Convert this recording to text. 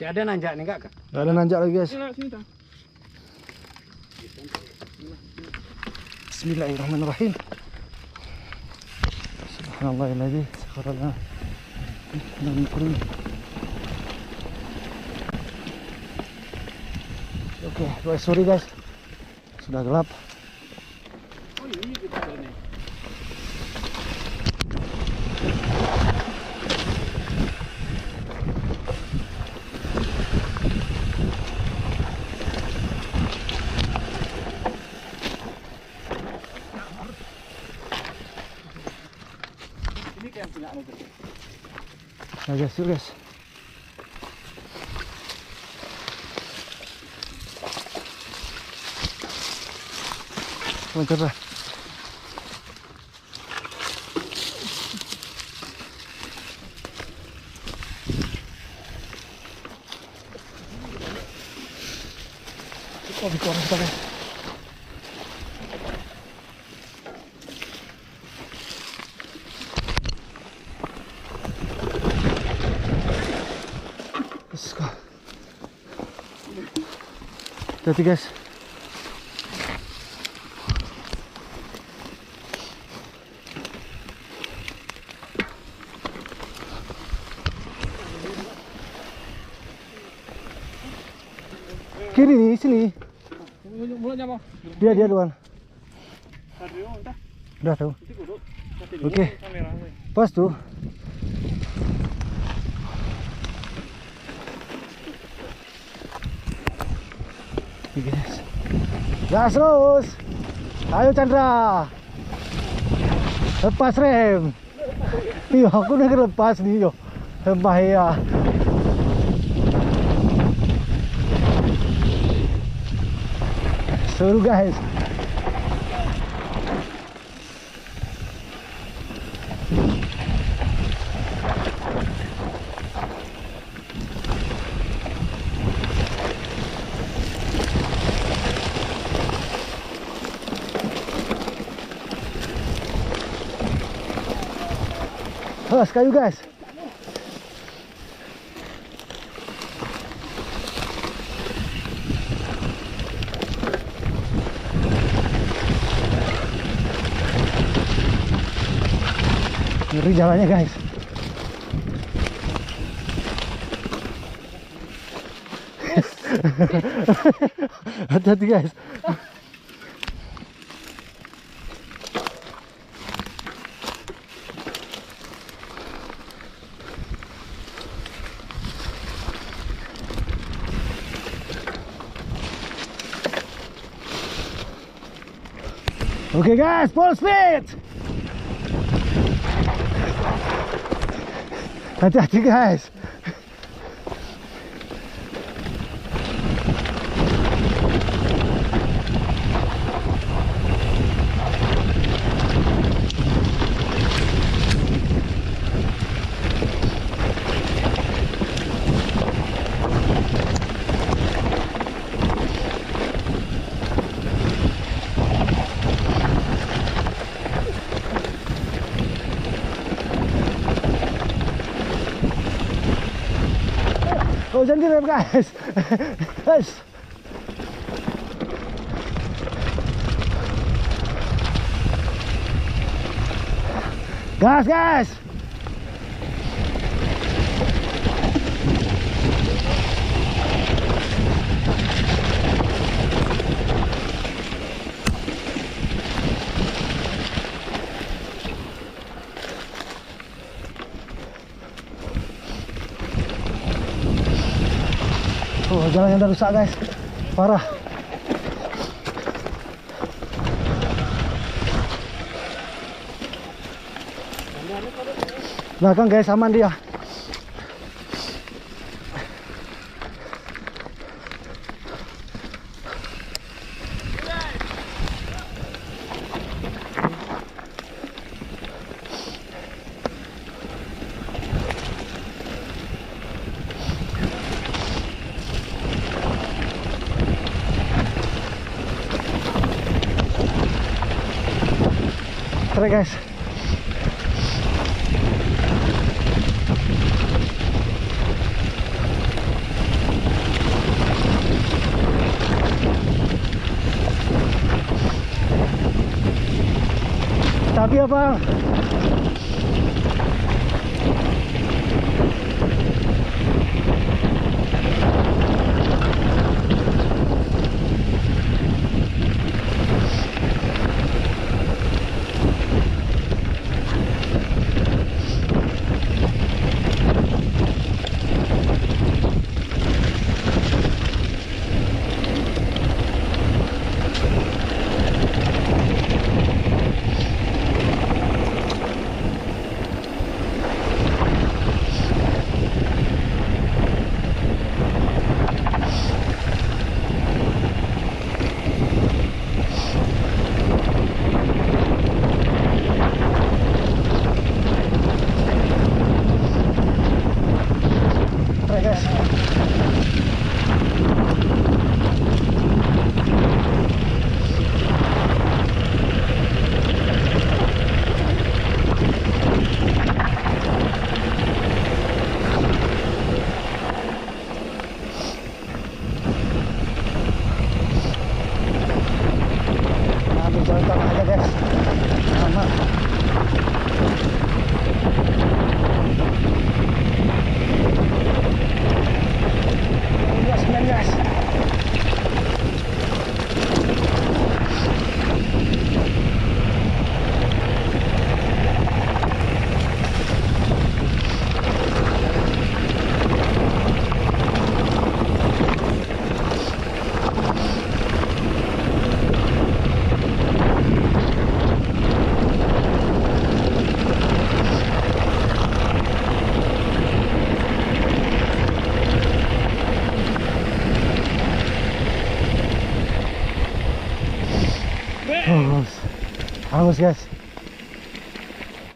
Masih ada nanjak nih kak? Gak ada nanjak lagi guys. Bismillahirrahmanirrahim. Subhanallahilladzi sakhkhara lana ma min. Oke, sorry guys. Sudah gelap. Oh ini kita ini. Ini kayak punya anu tuh. Nah guys, yuk guys. Mantap lah. Oh, di korang kita guys. Let's go. Hati-hati guys. Kiri nih, sini. Mulutnya apa? Dia duluan. Udah tahu. Oke. Pas tuh. Guys. Gas terus. Ayo Chandra. Lepas rem. Iya, aku udah lepas nih yo. Bahaya. Seru guys. Kayu guys. Ngeri jalannya guys. Hati-hati guys. Oke guys, full speed. Hati-hati guys. Oh, jangan direm guys. Guys. Gas guys. Oh, jalannya udah rusak guys, parah. Belakang guys, aman dia. Tarik guys. Tapi abang, try guys. Ambil jalan tengah aja guys. Sama. Gas. Hangus guys.